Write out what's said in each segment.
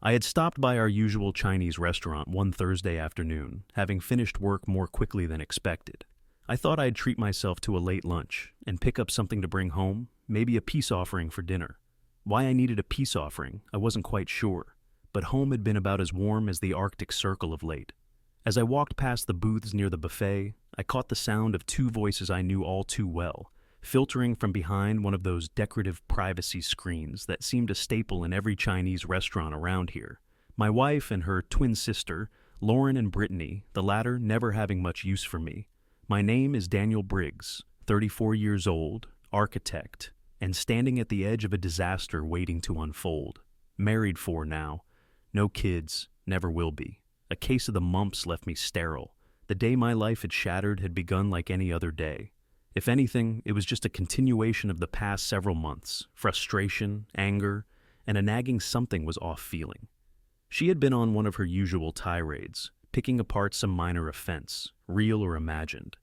I had stopped by our usual Chinese restaurant one Thursday afternoon, having finished work more quickly than expected. I thought I'd treat myself to a late lunch and pick up something to bring home, maybe a peace offering for dinner. Why I needed a peace offering, I wasn't quite sure, but home had been about as warm as the Arctic Circle of late. As I walked past the booths near the buffet, I caught the sound of two voices I knew all too well, filtering from behind one of those decorative privacy screens that seemed a staple in every Chinese restaurant around here. My wife and her twin sister, Lauren and Brittany, the latter never having much use for me. My name is Daniel Briggs, 34 years old, architect, and standing at the edge of a disaster waiting to unfold. Married for now. No kids, never will be. A case of the mumps left me sterile. The day my life had shattered had begun like any other day. If anything, it was just a continuation of the past several months, frustration, anger, and a nagging something was off feeling. She had been on one of her usual tirades, picking apart some minor offense, real or imagined.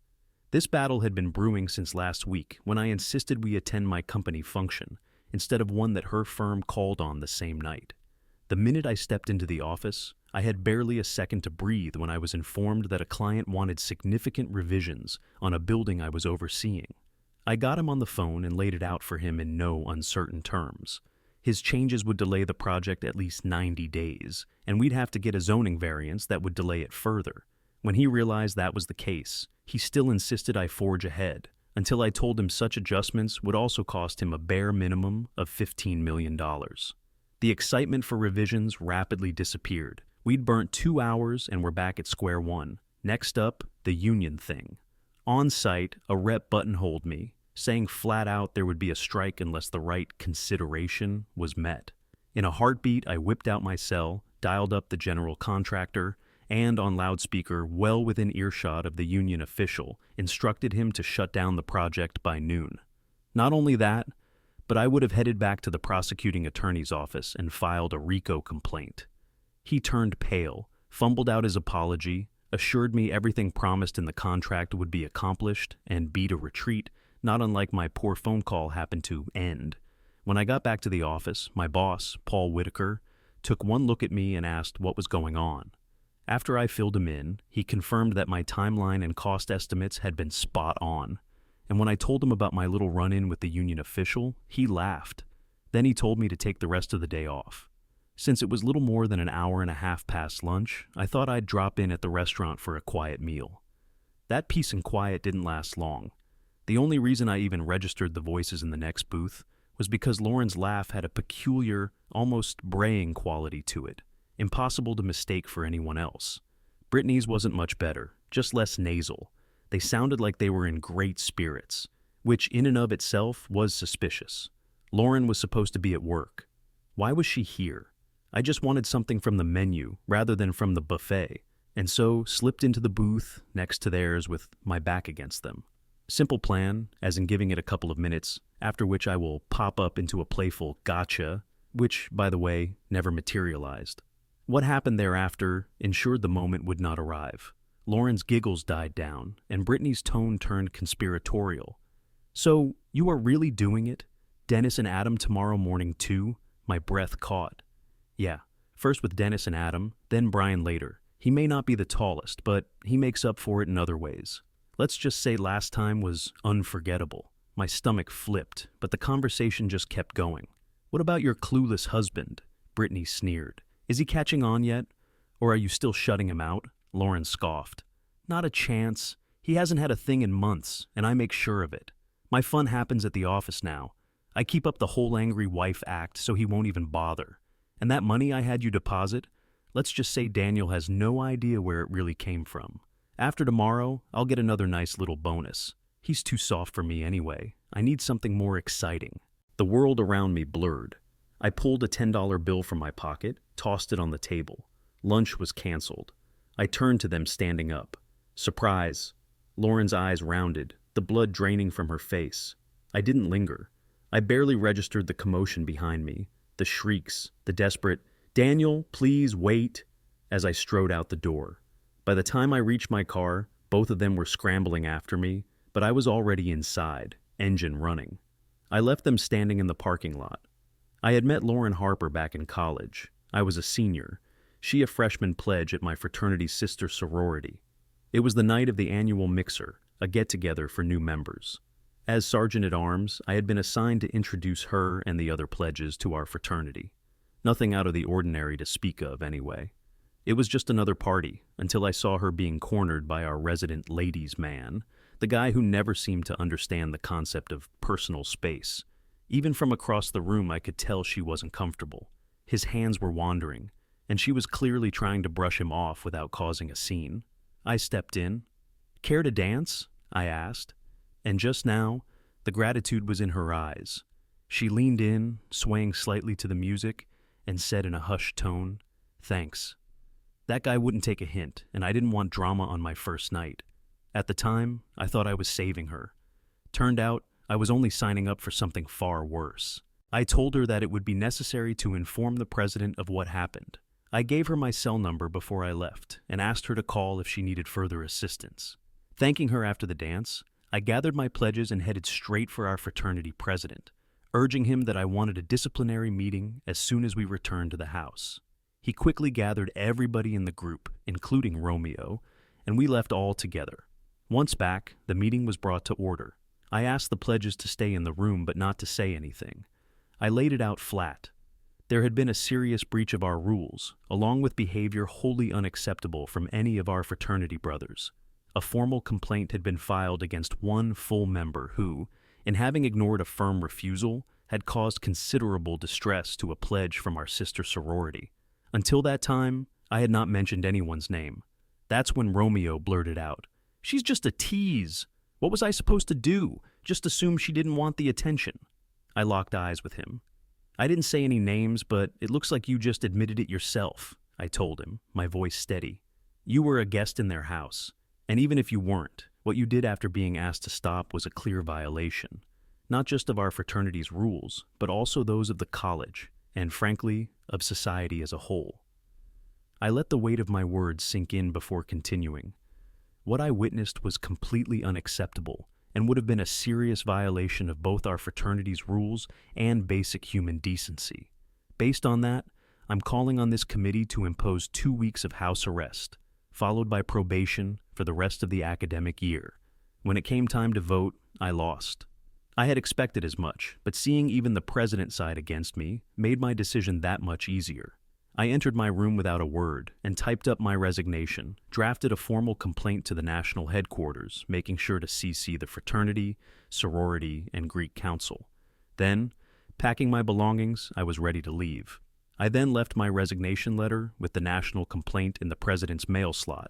This battle had been brewing since last week when I insisted we attend my company function, instead of one that her firm called on the same night. The minute I stepped into the office, I had barely a second to breathe when I was informed that a client wanted significant revisions on a building I was overseeing. I got him on the phone and laid it out for him in no uncertain terms. His changes would delay the project at least 90 days, and we'd have to get a zoning variance that would delay it further. When he realized that was the case, he still insisted I forge ahead, until I told him such adjustments would also cost him a bare minimum of $15 million. The excitement for revisions rapidly disappeared. We'd burnt 2 hours and were back at square one. Next up, the union thing. On site, a rep buttonholed me, saying flat out there would be a strike unless the right consideration was met. In a heartbeat, I whipped out my cell, dialed up the general contractor, and on loudspeaker, well within earshot of the union official, instructed him to shut down the project by noon. Not only that, but I would have headed back to the prosecuting attorney's office and filed a RICO complaint. He turned pale, fumbled out his apology, assured me everything promised in the contract would be accomplished, and beat a retreat, not unlike my poor phone call happened to end. When I got back to the office, my boss, Paul Whitaker, took one look at me and asked what was going on. After I filled him in, he confirmed that my timeline and cost estimates had been spot on. And when I told him about my little run-in with the union official, he laughed. Then he told me to take the rest of the day off. Since it was little more than an hour and a half past lunch, I thought I'd drop in at the restaurant for a quiet meal. That peace and quiet didn't last long. The only reason I even registered the voices in the next booth was because Lauren's laugh had a peculiar, almost braying quality to it, impossible to mistake for anyone else. Brittany's wasn't much better, just less nasal. They sounded like they were in great spirits, which in and of itself was suspicious. Lauren was supposed to be at work. Why was she here? I just wanted something from the menu rather than from the buffet, and so slipped into the booth next to theirs with my back against them. Simple plan, as in giving it a couple of minutes, after which I will pop up into a playful gotcha, which, by the way, never materialized. What happened thereafter ensured the moment would not arrive. Lauren's giggles died down, and Brittany's tone turned conspiratorial. "So, you are really doing it? Dennis and Adam tomorrow morning too?" My breath caught. "Yeah, first with Dennis and Adam, then Brian later. He may not be the tallest, but he makes up for it in other ways. Let's just say last time was unforgettable." My stomach flipped, but the conversation just kept going. "What about your clueless husband?" Brittany sneered. "Is he catching on yet? Or are you still shutting him out?" Lauren scoffed. "Not a chance. He hasn't had a thing in months, and I make sure of it. My fun happens at the office now. I keep up the whole angry wife act so he won't even bother. And that money I had you deposit, let's just say Daniel has no idea where it really came from. After tomorrow, I'll get another nice little bonus. He's too soft for me anyway. I need something more exciting." The world around me blurred. I pulled a $10 bill from my pocket, tossed it on the table. Lunch was canceled. I turned to them standing up. Surprise. Lauren's eyes rounded, the blood draining from her face. I didn't linger. I barely registered the commotion behind me, the shrieks, the desperate, "Daniel, please wait," as I strode out the door. By the time I reached my car, both of them were scrambling after me, but I was already inside, engine running. I left them standing in the parking lot. I had met Lauren Harper back in college. I was a senior, she a freshman pledge at my fraternity's sister sorority. It was the night of the annual mixer, a get-together for new members. As sergeant-at-arms, I had been assigned to introduce her and the other pledges to our fraternity. Nothing out of the ordinary to speak of, anyway. It was just another party, until I saw her being cornered by our resident ladies' man, the guy who never seemed to understand the concept of personal space. Even from across the room, I could tell she wasn't comfortable. His hands were wandering, and she was clearly trying to brush him off without causing a scene. I stepped in. "Care to dance?" I asked. And just now, the gratitude was in her eyes. She leaned in, swaying slightly to the music, and said in a hushed tone, "Thanks." That guy wouldn't take a hint, and I didn't want drama on my first night. At the time, I thought I was saving her. Turned out, I was only signing up for something far worse. I told her that it would be necessary to inform the president of what happened. I gave her my cell number before I left, and asked her to call if she needed further assistance. Thanking her after the dance, I gathered my pledges and headed straight for our fraternity president, urging him that I wanted a disciplinary meeting as soon as we returned to the house. He quickly gathered everybody in the group, including Romeo, and we left all together. Once back, the meeting was brought to order. I asked the pledges to stay in the room but not to say anything. I laid it out flat. There had been a serious breach of our rules, along with behavior wholly unacceptable from any of our fraternity brothers. A formal complaint had been filed against one full member who, in having ignored a firm refusal, had caused considerable distress to a pledge from our sister sorority. Until that time, I had not mentioned anyone's name. That's when Romeo blurted out, "She's just a tease. What was I supposed to do? Just assume she didn't want the attention?" I locked eyes with him. "I didn't say any names, but it looks like you just admitted it yourself," I told him, my voice steady. "You were a guest in their house, and even if you weren't, what you did after being asked to stop was a clear violation, not just of our fraternity's rules, but also those of the college, and frankly, of society as a whole." I let the weight of my words sink in before continuing. What I witnessed was completely unacceptable and would have been a serious violation of both our fraternity's rules and basic human decency. Based on that, I'm calling on this committee to impose 2 weeks of house arrest, followed by probation for the rest of the academic year. When it came time to vote, I lost. I had expected as much, but seeing even the president side against me made my decision that much easier. I entered my room without a word and typed up my resignation, drafted a formal complaint to the national headquarters, making sure to CC the fraternity, sorority, and Greek council. Then, packing my belongings, I was ready to leave. I then left my resignation letter with the national complaint in the president's mail slot.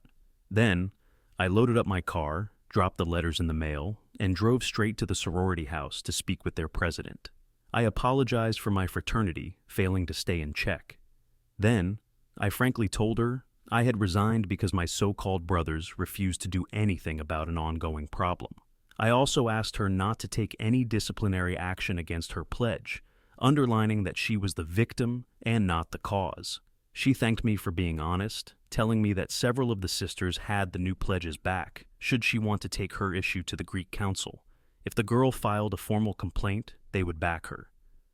Then, I loaded up my car, dropped the letters in the mail, and drove straight to the sorority house to speak with their president. I apologized for my fraternity failing to stay in check. Then, I frankly told her I had resigned because my so-called brothers refused to do anything about an ongoing problem. I also asked her not to take any disciplinary action against her pledge, underlining that she was the victim and not the cause. She thanked me for being honest, telling me that several of the sisters had the new pledges back, should she want to take her issue to the Greek council. If the girl filed a formal complaint, they would back her.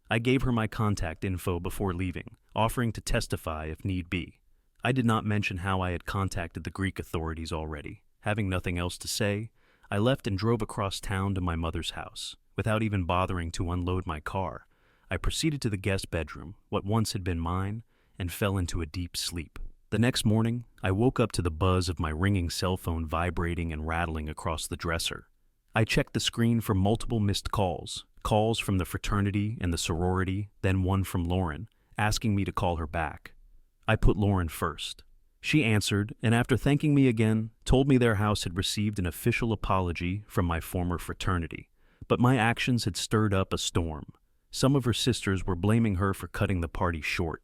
I gave her my contact info before leaving, offering to testify if need be. I did not mention how I had contacted the Greek authorities already. Having nothing else to say, I left and drove across town to my mother's house. Without even bothering to unload my car, I proceeded to the guest bedroom, what once had been mine, and fell into a deep sleep. The next morning, I woke up to the buzz of my ringing cell phone vibrating and rattling across the dresser. I checked the screen for multiple missed calls from the fraternity and the sorority, then one from Lauren, asking me to call her back. I put Lauren first. She answered, and after thanking me again, told me their house had received an official apology from my former fraternity. But my actions had stirred up a storm. Some of her sisters were blaming her for cutting the party short.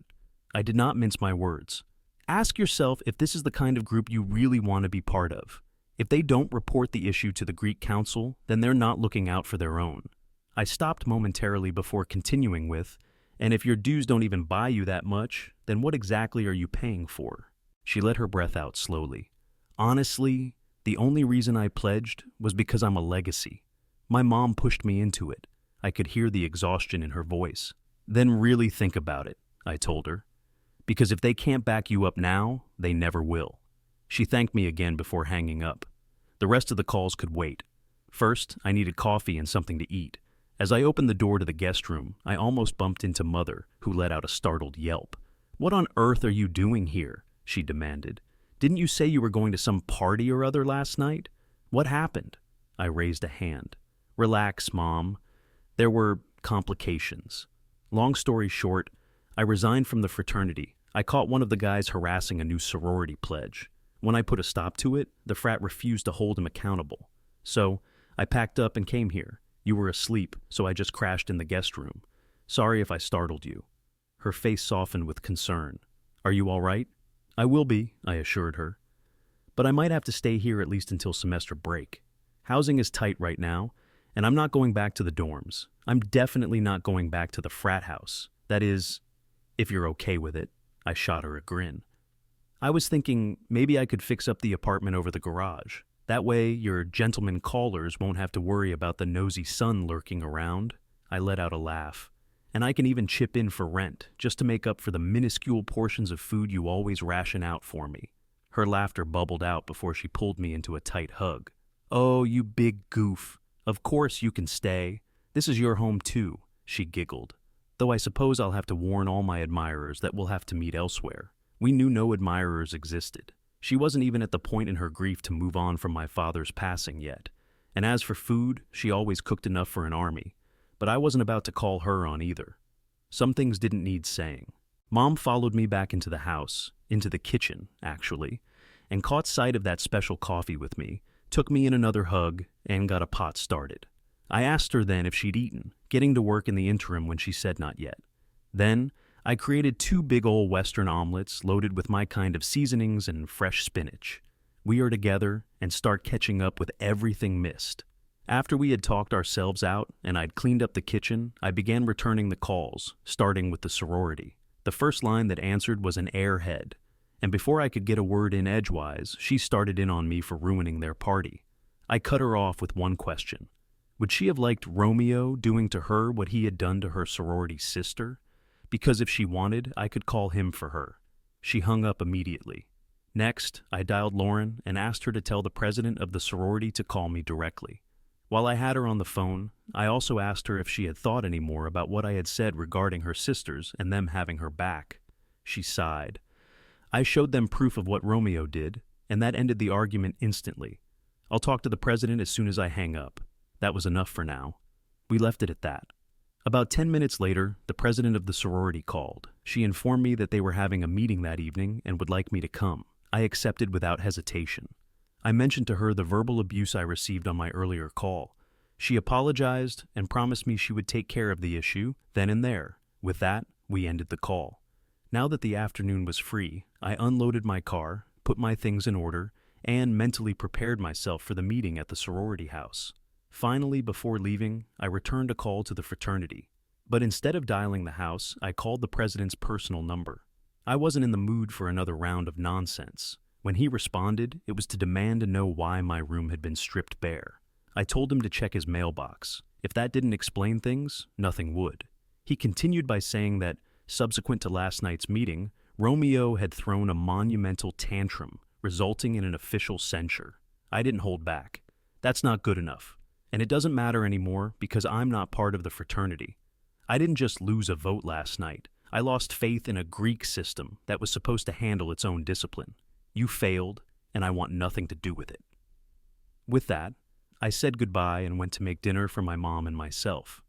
I did not mince my words. Ask yourself if this is the kind of group you really want to be part of. If they don't report the issue to the Greek council, then they're not looking out for their own. I stopped momentarily before continuing with, and if your dues don't even buy you that much, then what exactly are you paying for? She let her breath out slowly. Honestly, the only reason I pledged was because I'm a legacy. My mom pushed me into it. I could hear the exhaustion in her voice. Then really think about it, I told her. Because if they can't back you up now, they never will. She thanked me again before hanging up. The rest of the calls could wait. First, I needed coffee and something to eat. As I opened the door to the guest room, I almost bumped into Mother, who let out a startled yelp. "What on earth are you doing here?" she demanded. "Didn't you say you were going to some party or other last night? What happened?" I raised a hand. "Relax, Mom. There were complications. Long story short, I resigned from the fraternity. I caught one of the guys harassing a new sorority pledge. When I put a stop to it, the frat refused to hold him accountable. So, I packed up and came here. You were asleep, so I just crashed in the guest room. Sorry if I startled you." Her face softened with concern. "Are you all right?" "I will be," I assured her. "But I might have to stay here at least until semester break. Housing is tight right now, and I'm not going back to the dorms. I'm definitely not going back to the frat house. That is, if you're okay with it." I shot her a grin. "I was thinking maybe I could fix up the apartment over the garage. That way your gentlemen callers won't have to worry about the nosy son lurking around." I let out a laugh. "And I can even chip in for rent, just to make up for the minuscule portions of food you always ration out for me." Her laughter bubbled out before she pulled me into a tight hug. "Oh, you big goof. Of course you can stay. This is your home too," she giggled. "Though I suppose I'll have to warn all my admirers that we'll have to meet elsewhere. We knew no admirers existed. She wasn't even at the point in her grief to move on from my father's passing yet. And as for food, she always cooked enough for an army. But I wasn't about to call her on either. Some things didn't need saying. Mom followed me back into the house, into the kitchen, actually, and caught sight of that special coffee with me, took me in another hug, and got a pot started. I asked her then if she'd eaten, getting to work in the interim when she said not yet. Then, I created 2 big ol' Western omelets loaded with my kind of seasonings and fresh spinach. We are together and start catching up with everything missed. After we had talked ourselves out and I'd cleaned up the kitchen, I began returning the calls, starting with the sorority. The first line that answered was an airhead, and before I could get a word in edgewise, she started in on me for ruining their party. I cut her off with one question. Would she have liked Romeo doing to her what he had done to her sorority sister? Because if she wanted, I could call him for her. She hung up immediately. Next, I dialed Lauren and asked her to tell the president of the sorority to call me directly. While I had her on the phone, I also asked her if she had thought any more about what I had said regarding her sisters and them having her back. She sighed. I showed them proof of what Romeo did, and that ended the argument instantly. I'll talk to the president as soon as I hang up. That was enough for now. We left it at that. About 10 minutes later, the president of the sorority called. She informed me that they were having a meeting that evening and would like me to come. I accepted without hesitation. I mentioned to her the verbal abuse I received on my earlier call. She apologized and promised me she would take care of the issue then and there. With that, we ended the call. Now that the afternoon was free, I unloaded my car, put my things in order, and mentally prepared myself for the meeting at the sorority house. Finally, before leaving, I returned a call to the fraternity. But instead of dialing the house, I called the president's personal number. I wasn't in the mood for another round of nonsense. When he responded, it was to demand to know why my room had been stripped bare. I told him to check his mailbox. If that didn't explain things, nothing would. He continued by saying that, subsequent to last night's meeting, Romeo had thrown a monumental tantrum, resulting in an official censure. I didn't hold back. That's not good enough. And it doesn't matter anymore because I'm not part of the fraternity. I didn't just lose a vote last night. I lost faith in a Greek system that was supposed to handle its own discipline. You failed, and I want nothing to do with it. With that, I said goodbye and went to make dinner for my mom and myself.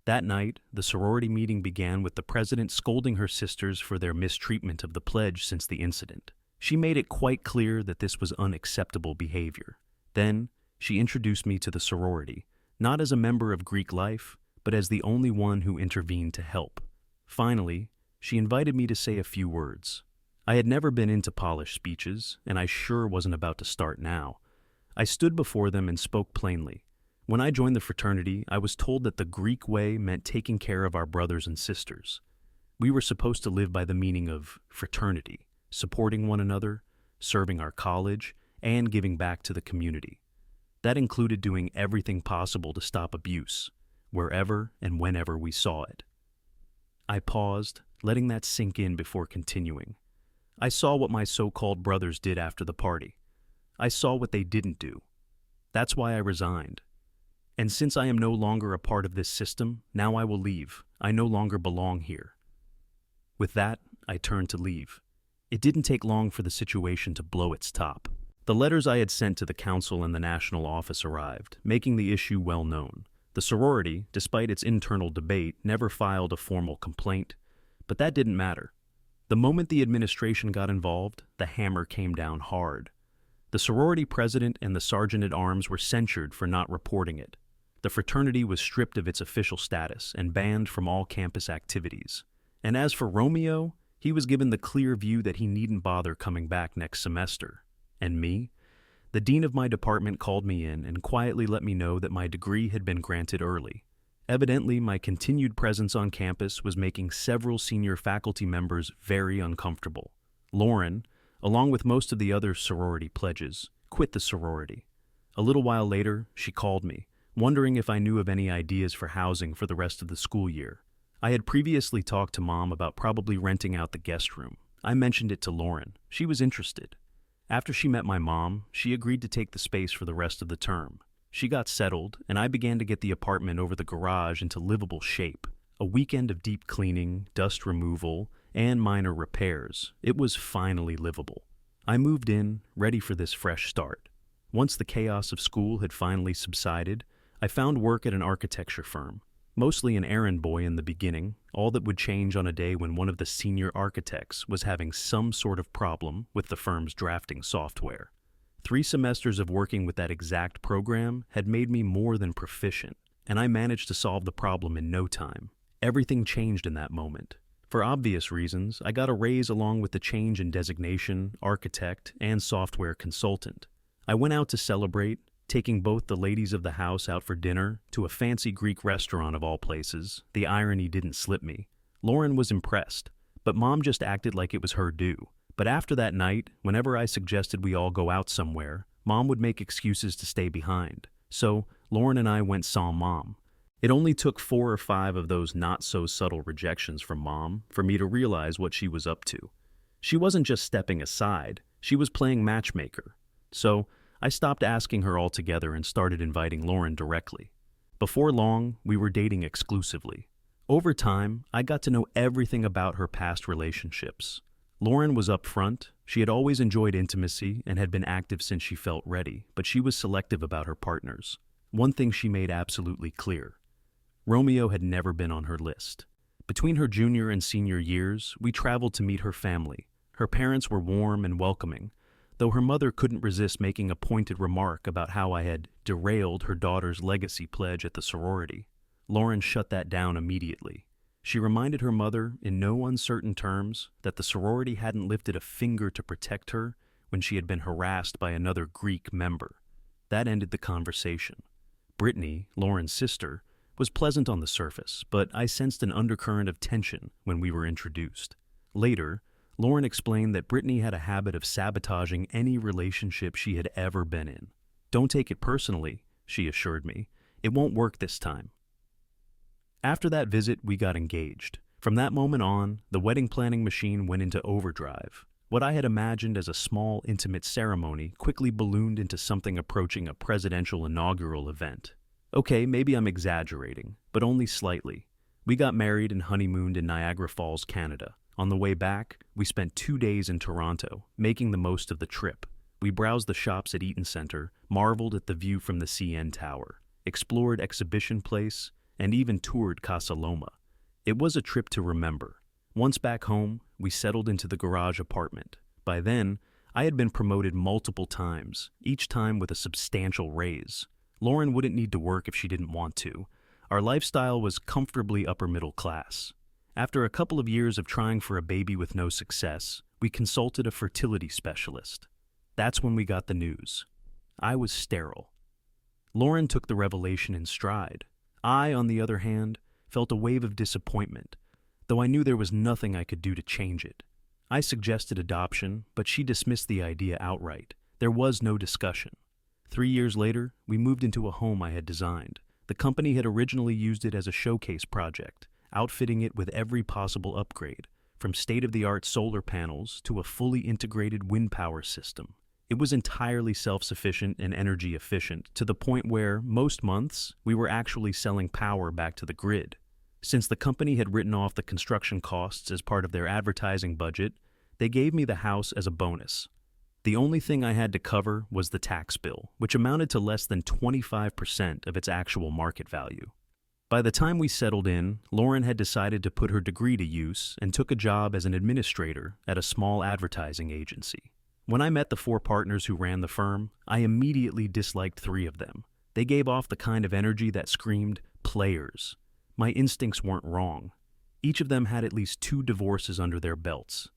That night, the sorority meeting began with the president scolding her sisters for their mistreatment of the pledge since the incident. She made it quite clear that this was unacceptable behavior. Then, she introduced me to the sorority, not as a member of Greek life, but as the only one who intervened to help. Finally, she invited me to say a few words. I had never been into polished speeches, and I sure wasn't about to start now. I stood before them and spoke plainly. When I joined the fraternity, I was told that the Greek way meant taking care of our brothers and sisters. We were supposed to live by the meaning of fraternity, supporting one another, serving our college, and giving back to the community. That included doing everything possible to stop abuse, wherever and whenever we saw it. I paused, letting that sink in before continuing. I saw what my so-called brothers did after the party. I saw what they didn't do. That's why I resigned. And since I am no longer a part of this system, now I will leave. I no longer belong here. With that, I turned to leave. It didn't take long for the situation to blow its top. The letters I had sent to the council and the national office arrived, making the issue well known. The sorority, despite its internal debate, never filed a formal complaint, but that didn't matter. The moment the administration got involved, the hammer came down hard. The sorority president and the sergeant-at-arms were censured for not reporting it. The fraternity was stripped of its official status and banned from all campus activities. And as for Romeo, he was given the clear view that he needn't bother coming back next semester. And me? The dean of my department called me in and quietly let me know that my degree had been granted early. Evidently, my continued presence on campus was making several senior faculty members very uncomfortable. Lauren, along with most of the other sorority pledges, quit the sorority. A little while later, she called me, wondering if I knew of any ideas for housing for the rest of the school year. I had previously talked to Mom about probably renting out the guest room. I mentioned it to Lauren. She was interested. After she met my mom, she agreed to take the space for the rest of the term. She got settled, and I began to get the apartment over the garage into livable shape. A weekend of deep cleaning, dust removal, and minor repairs. It was finally livable. I moved in, ready for this fresh start. Once the chaos of school had finally subsided, I found work at an architecture firm. Mostly an errand boy in the beginning, all that would change on a day when one of the senior architects was having some sort of problem with the firm's drafting software. 3 semesters of working with that exact program had made me more than proficient, and I managed to solve the problem in no time. Everything changed in that moment. For obvious reasons, I got a raise along with the change in designation, architect, and software consultant. I went out to celebrate, taking both the ladies of the house out for dinner to a fancy Greek restaurant of all places. The irony didn't slip me. Lauren was impressed, but Mom just acted like it was her due. But after that night, whenever I suggested we all go out somewhere, Mom would make excuses to stay behind. So Lauren and I went sans Mom. It only took 4 or 5 of those not-so-subtle rejections from Mom for me to realize what she was up to. She wasn't just stepping aside, she was playing matchmaker. So I stopped asking her altogether and started inviting Lauren directly. Before long, we were dating exclusively. Over time, I got to know everything about her past relationships. Lauren was upfront. She had always enjoyed intimacy and had been active since she felt ready, but she was selective about her partners. One thing she made absolutely clear: Romeo had never been on her list. Between her junior and senior years, we traveled to meet her family. Her parents were warm and welcoming, though her mother couldn't resist making a pointed remark about how I had derailed her daughter's legacy pledge at the sorority. Lauren shut that down immediately. She reminded her mother, in no uncertain terms, that the sorority hadn't lifted a finger to protect her when she had been harassed by another Greek member. That ended the conversation. Brittany, Lauren's sister, was pleasant on the surface, but I sensed an undercurrent of tension when we were introduced. Later, Lauren explained that Brittany had a habit of sabotaging any relationship she had ever been in. "Don't take it personally," she assured me. "It won't work this time." After that visit, we got engaged. From that moment on, the wedding planning machine went into overdrive. What I had imagined as a small, intimate ceremony quickly ballooned into something approaching a presidential inaugural event. Okay, maybe I'm exaggerating, but only slightly. We got married and honeymooned in Niagara Falls, Canada. On the way back, we spent 2 days in Toronto, making the most of the trip. We browsed the shops at Eaton Centre, marveled at the view from the CN Tower, explored Exhibition Place, and even toured Casa Loma. It was a trip to remember. Once back home, we settled into the garage apartment. By then, I had been promoted multiple times, each time with a substantial raise. Lauren wouldn't need to work if she didn't want to. Our lifestyle was comfortably upper middle class. After a couple of years of trying for a baby with no success, we consulted a fertility specialist. That's when we got the news. I was sterile. Lauren took the revelation in stride. I, on the other hand, felt a wave of disappointment, though I knew there was nothing I could do to change it. I suggested adoption, but she dismissed the idea outright. There was no discussion. 3 years later, we moved into a home I had designed. The company had originally used it as a showcase project, outfitting it with every possible upgrade. from state-of-the-art solar panels to a fully integrated wind power system. It was entirely self-sufficient and energy efficient, to the point where, most months, we were actually selling power back to the grid. Since the company had written off the construction costs as part of their advertising budget, they gave me the house as a bonus. The only thing I had to cover was the tax bill, which amounted to less than 25% of its actual market value. By the time we settled in, Lauren had decided to put her degree to use and took a job as an administrator at a small advertising agency. When I met the 4 partners who ran the firm, I immediately disliked 3 of them. They gave off the kind of energy that screamed, players. My instincts weren't wrong. Each of them had at least 2 divorces under their belts.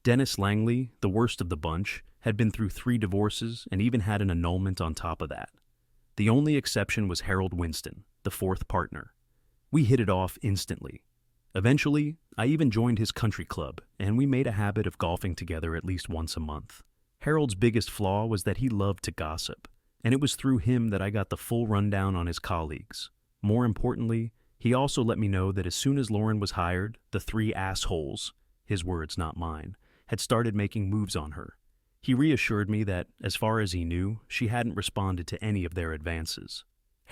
Dennis Langley, the worst of the bunch, had been through 3 divorces and even had an annulment on top of that. The only exception was Harold Winston, the 4th partner. We hit it off instantly. Eventually, I even joined his country club, and we made a habit of golfing together at least once a month. Harold's biggest flaw was that he loved to gossip, and it was through him that I got the full rundown on his colleagues. More importantly, he also let me know that as soon as Lauren was hired, the 3 assholes, his words not mine, had started making moves on her. He reassured me that, as far as he knew, she hadn't responded to any of their advances.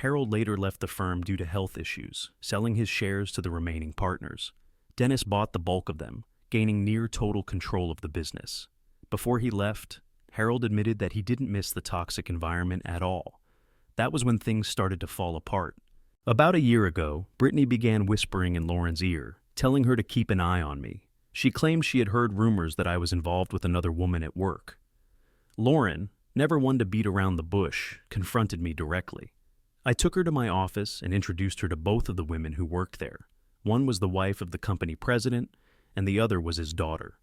Harold later left the firm due to health issues, selling his shares to the remaining partners. Dennis bought the bulk of them, gaining near total control of the business. Before he left, Harold admitted that he didn't miss the toxic environment at all. That was when things started to fall apart. About a year ago, Brittany began whispering in Lauren's ear, telling her to keep an eye on me. She claimed she had heard rumors that I was involved with another woman at work. Lauren, never one to beat around the bush, confronted me directly. I took her to my office and introduced her to both of the women who worked there. One was the wife of the company president, and the other was his daughter.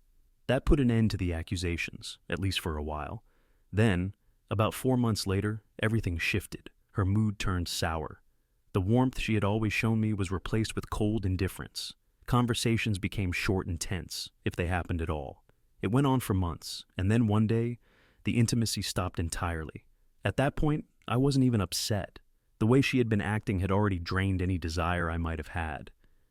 That put an end to the accusations, at least for a while. Then, about 4 months later, everything shifted. Her mood turned sour. The warmth she had always shown me was replaced with cold indifference. Conversations became short and tense, if they happened at all. It went on for months, and then one day, the intimacy stopped entirely. At that point, I wasn't even upset. The way she had been acting had already drained any desire I might have had.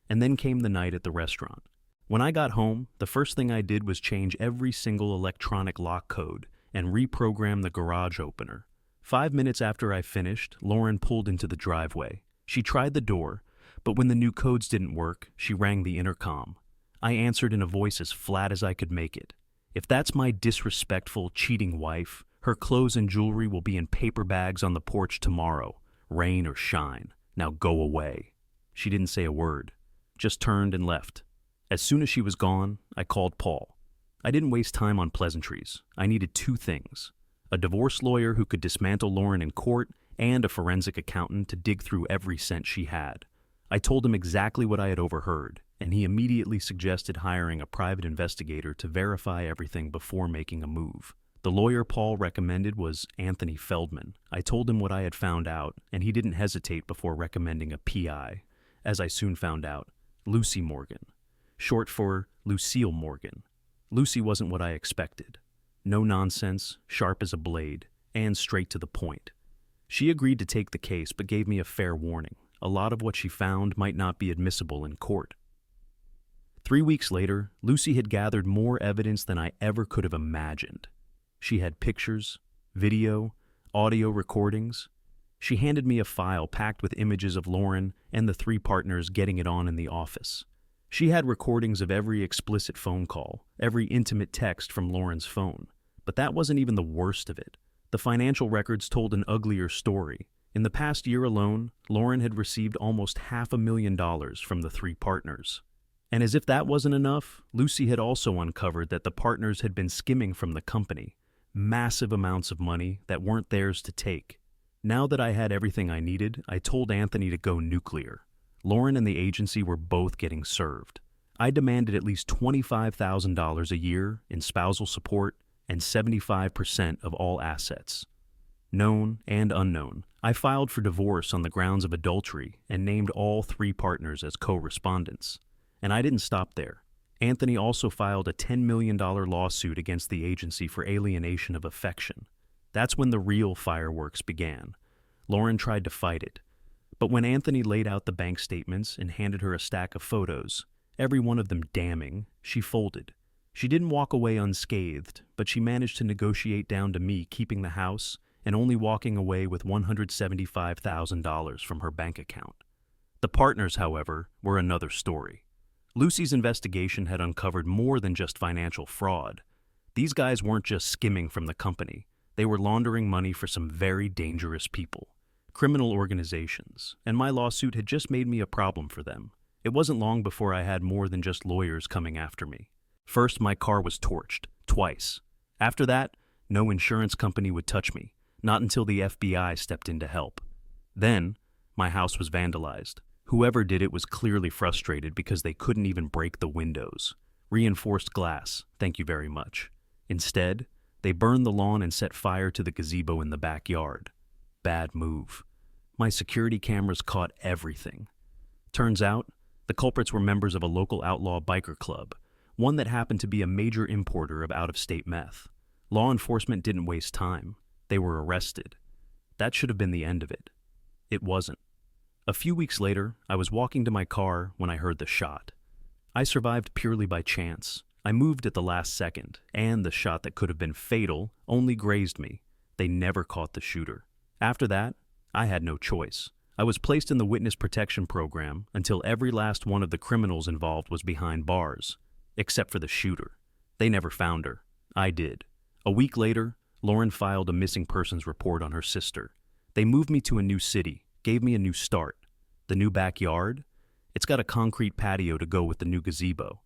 And then came the night at the restaurant. When I got home, the first thing I did was change every single electronic lock code and reprogram the garage opener. 5 minutes after I finished, Lauren pulled into the driveway. She tried the door, but when the new codes didn't work, she rang the intercom. I answered in a voice as flat as I could make it. If that's my disrespectful, cheating wife, her clothes and jewelry will be in paper bags on the porch tomorrow, rain or shine. Now go away. She didn't say a word, just turned and left. As soon as she was gone, I called Paul. I didn't waste time on pleasantries. I needed 2 things: a divorce lawyer who could dismantle Lauren in court, and a forensic accountant to dig through every cent she had. I told him exactly what I had overheard, and he immediately suggested hiring a private investigator to verify everything before making a move. The lawyer Paul recommended was Anthony Feldman. I told him what I had found out, and he didn't hesitate before recommending a PI. As I soon found out, Lucy Morgan, short for Lucille Morgan. Lucy wasn't what I expected. No nonsense, sharp as a blade, and straight to the point. She agreed to take the case but gave me a fair warning. A lot of what she found might not be admissible in court. 3 weeks later, Lucy had gathered more evidence than I ever could have imagined. She had pictures, video, audio recordings. She handed me a file packed with images of Lauren and the 3 partners getting it on in the office. She had recordings of every explicit phone call, every intimate text from Lauren's phone. But that wasn't even the worst of it. The financial records told an uglier story. In the past year alone, Lauren had received almost $500,000 from the 3 partners. And as if that wasn't enough, Lucy had also uncovered that the partners had been skimming from the company, massive amounts of money that weren't theirs to take. Now that I had everything I needed, I told Anthony to go nuclear. Lauren and the agency were both getting served. I demanded at least $25,000 a year in spousal support and 75% of all assets. Known and unknown, I filed for divorce on the grounds of adultery and named all 3 partners as co-respondents. And I didn't stop there. Anthony also filed a $10 million lawsuit against the agency for alienation of affection. That's when the real fireworks began. Lauren tried to fight it. But when Anthony laid out the bank statements and handed her a stack of photos, every one of them damning, She folded. She didn't walk away unscathed, but she managed to negotiate down to me keeping the house and only walking away with $175,000 from her bank account. The partners, however, were another story. Lucy's investigation had uncovered more than just financial fraud. These guys weren't just skimming from the company. They were laundering money for some very dangerous people, criminal organizations, and my lawsuit had just made me a problem for them. It wasn't long before I had more than just lawyers coming after me. First, my car was torched, twice. After that, no insurance company would touch me, not until the FBI stepped in to help. Then, my house was vandalized. Whoever did it was clearly frustrated because they couldn't even break the windows. Reinforced glass, thank you very much. Instead, they burned the lawn and set fire to the gazebo in the backyard. Bad move. My security cameras caught everything. Turns out, the culprits were members of a local outlaw biker club, one that happened to be a major importer of out-of-state meth. Law enforcement didn't waste time. They were arrested. That should have been the end of it. It wasn't. A few weeks later, I was walking to my car when I heard the shot. I survived purely by chance. I moved at the last second, and the shot that could have been fatal only grazed me. They never caught the shooter. After that, I had no choice. I was placed in the witness protection program until every last one of the criminals involved was behind bars, except for the shooter. They never found her. I did. A week later, Lauren filed a missing persons report on her sister. They moved me to a new city, gave me a new start. The new backyard? It's got a concrete patio to go with the new gazebo.